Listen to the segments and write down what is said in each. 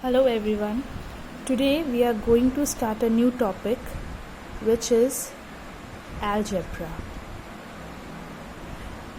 Hello everyone. Today we are going to start a new topic which is algebra.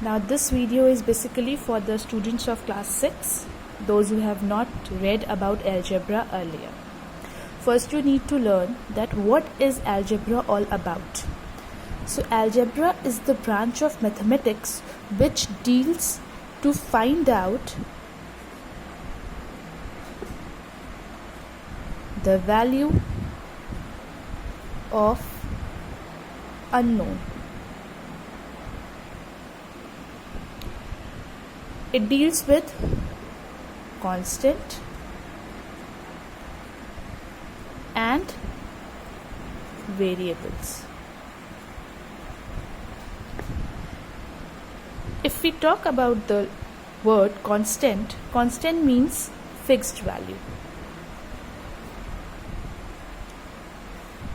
Now this video is basically for the students of class 6, those who have not read about algebra earlier. First you need to learn that what is algebra all about. So algebra is the branch of mathematics which deals to find out the value of unknown. It deals with constant and variables. If we talk about the word constant, constant means fixed value.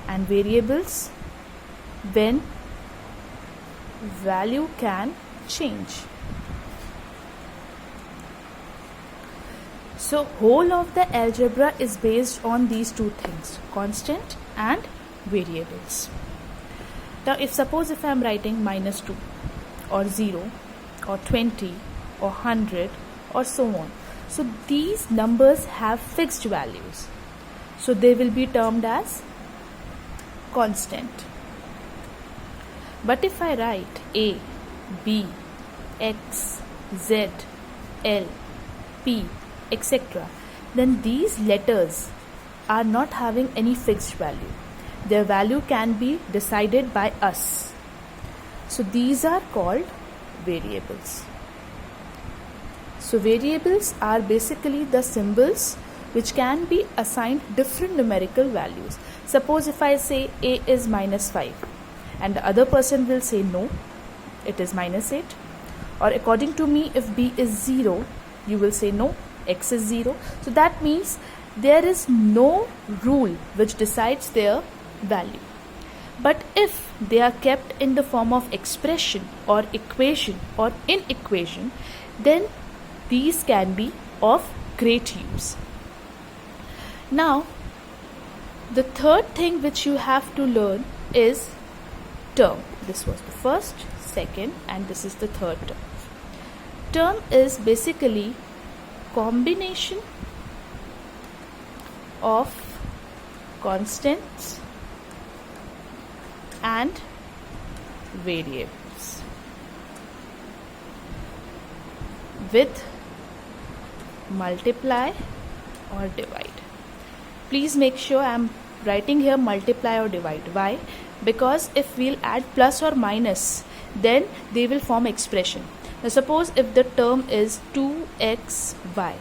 And variables when value can change. So whole of the algebra is based on these two things, constant and variables. Now if I am writing -2 or 0 or 20 or 100 or so on, so these numbers have fixed values, so they will be termed as constant. But if I write A, B, X, Z, L, P, etc., then these letters are not having any fixed value. Their value can be decided by us. So these are called variables. So variables are basically the symbols which can be assigned different numerical values. Suppose if I say A is -5 and the other person will say no, it is -8. Or according to me, if B is 0, you will say no, X is 0. So that means there is no rule which decides their value. But if they are kept in the form of expression or equation or inequation, then these can be of great use. Now, the third thing which you have to learn is term. This was the first, second, and this is the third term. Term is basically combination of constants and variables with multiply or divide. Please make sure I am writing here multiply or divide. Why? Because if we'll add plus or minus, then they will form expression. Now suppose if the term is 2xy,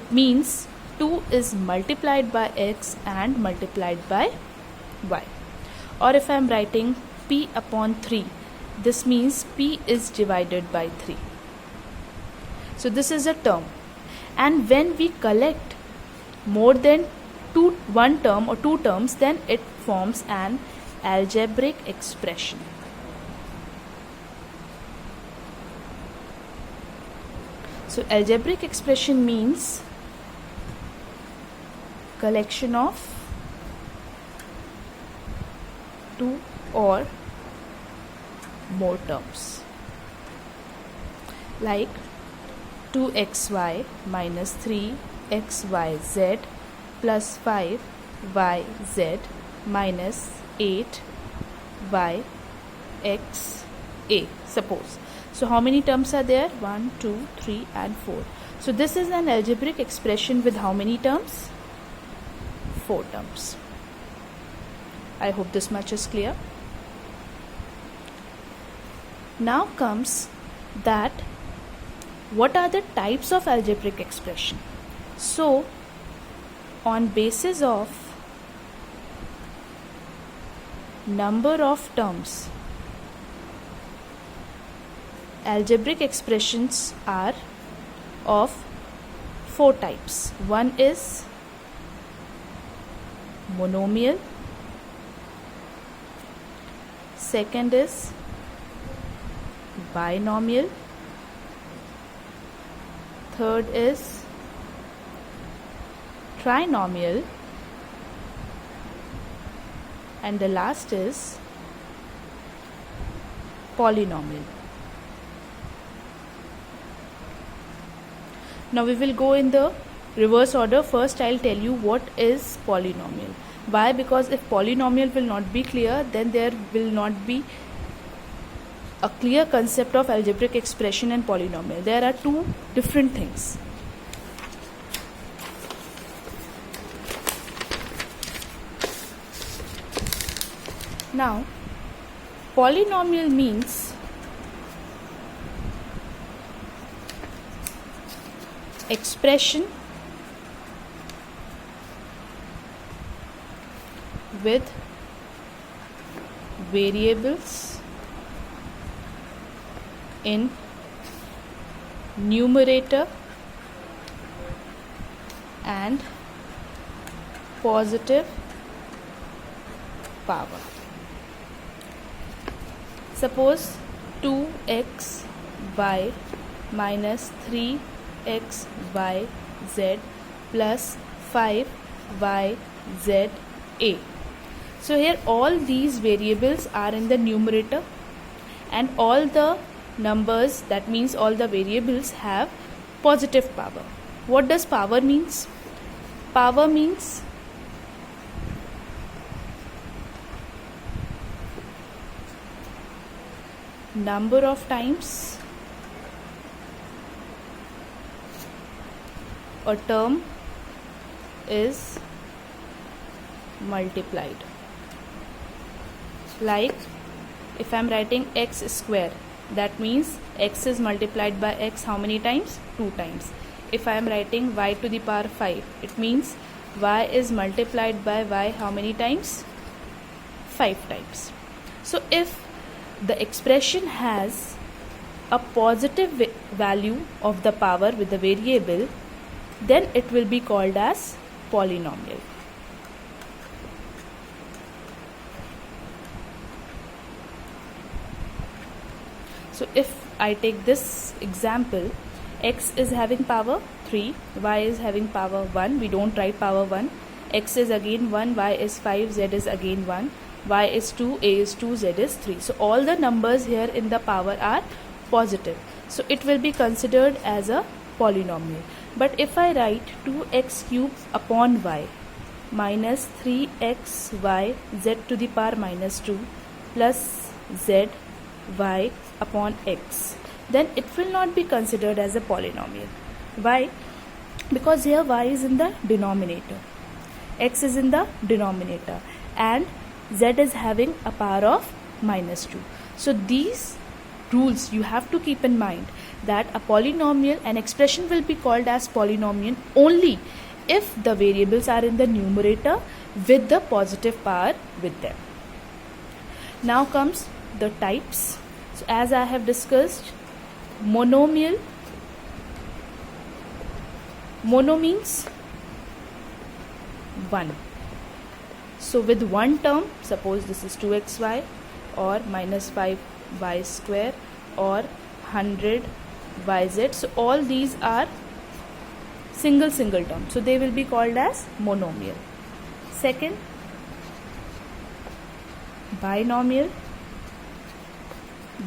it means 2 is multiplied by x and multiplied by y. Or if I am writing p upon 3, this means p is divided by 3. So this is a term. And when we collect more than one term or two terms, then it forms an algebraic expression. So algebraic expression means collection of two or more terms, like 2xy minus 3xyz plus 5yz minus 8yxa, suppose. So how many terms are there? 1, 2, 3 and 4. So this is an algebraic expression with how many terms? 4 terms. I hope this much is clear. Now comes that what are the types of algebraic expression? So on basis of number of terms, algebraic expressions are of 4 types. One is monomial, second is binomial, third is trinomial, and the last is polynomial. Now we will go in the reverse order. First I'll tell you what is polynomial. Why? Because if polynomial will not be clear, then there will not be a clear concept of algebraic expression and polynomial. There are two different things. Now, polynomial means expression with variables in numerator and positive power. Suppose 2xy minus 3xyz plus 5yza. So here all these variables are in the numerator and all the numbers, that means all the variables, have positive power. What does power means? Power means number of times a term is multiplied. Like if I am writing x square, that means x is multiplied by x how many times? 2 times. If I am writing y to the power 5, it means y is multiplied by y how many times? 5 times. So if the expression has a positive value of the power with the variable, then it will be called as polynomial. So if I take this example, x is having power 3, y is having power 1, we don't write power 1, x is again 1, y is 5, z is again 1, y is 2, a is 2, z is 3. So all the numbers here in the power are positive. So it will be considered as a polynomial. But if I write 2x cubed upon y minus 3xy z to the power minus 2 plus z y upon x, then it will not be considered as a polynomial. Why? Because here y is in the denominator, x is in the denominator, and z is having a power of minus 2. So these rules you have to keep in mind, that a polynomial, an expression will be called as polynomial only if the variables are in the numerator with the positive power with them. Now comes the types. So as I have discussed, monomial, mono means 1. So with one term, suppose this is 2xy or minus 5y square or 100yz. So all these are single term. So they will be called as monomial. Second, binomial.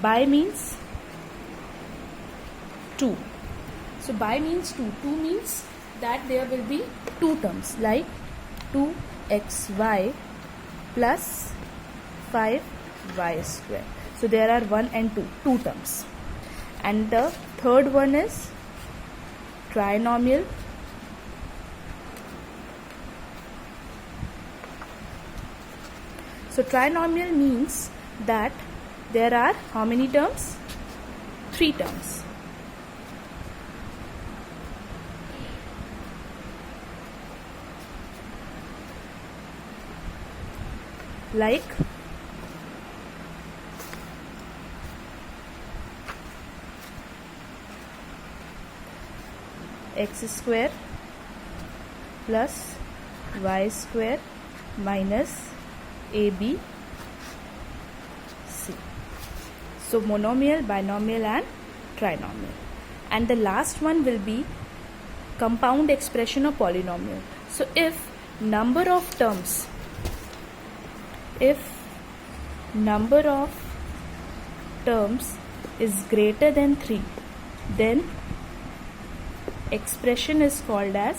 Bi means 2. So bi means 2. 2 means that there will be two terms, like 2xy plus 5y square. So there are 1 and 2 terms. And the third one is trinomial. So trinomial means that there are how many terms? 3 terms. Like x square plus y square minus ab. So monomial, binomial and trinomial. And the last one will be compound expression of polynomial. So if number of terms is greater than 3, then expression is called as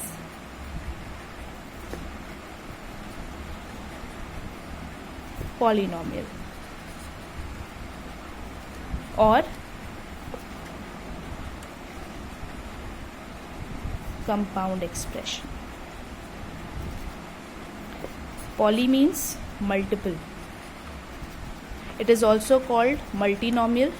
polynomial or compound expression. Poly means multiple. It is also called multinomial.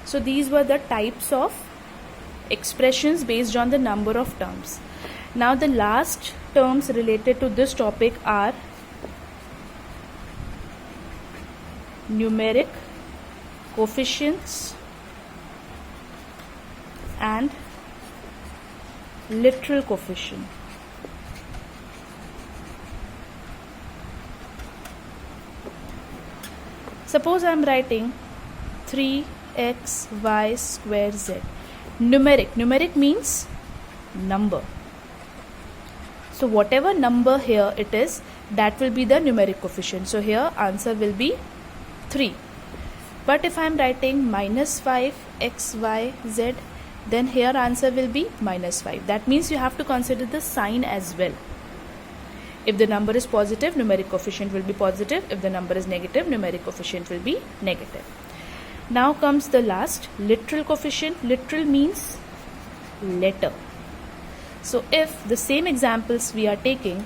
So these were the types of expressions based on the number of terms. Now the last terms related to this topic are numeric coefficients and literal coefficient. Suppose I am writing 3xy square z. Numeric means number. So whatever number here it is, that will be the numeric coefficient. So here answer will be 3. But if I am writing minus 5xyz, then here answer will be minus 5. That means you have to consider the sign as well. If the number is positive, numeric coefficient will be positive. If the number is negative, numeric coefficient will be negative. Now comes the last, literal coefficient. Literal means letter. So if the same examples we are taking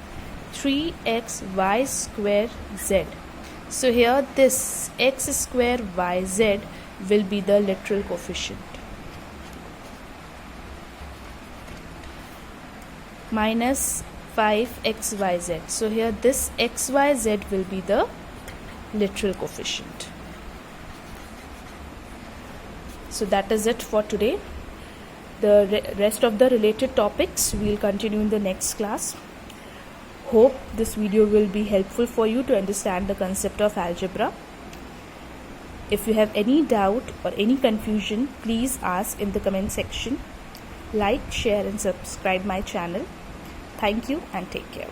3xy square z. So here this x square yz will be the literal coefficient. Minus 5xyz. So here this xyz will be the literal coefficient. So that is it for today. The rest of the related topics we will continue in the next class. Hope this video will be helpful for you to understand the concept of algebra. If you have any doubt or any confusion, please ask in the comment section. Like, share and subscribe my channel. Thank you and take care.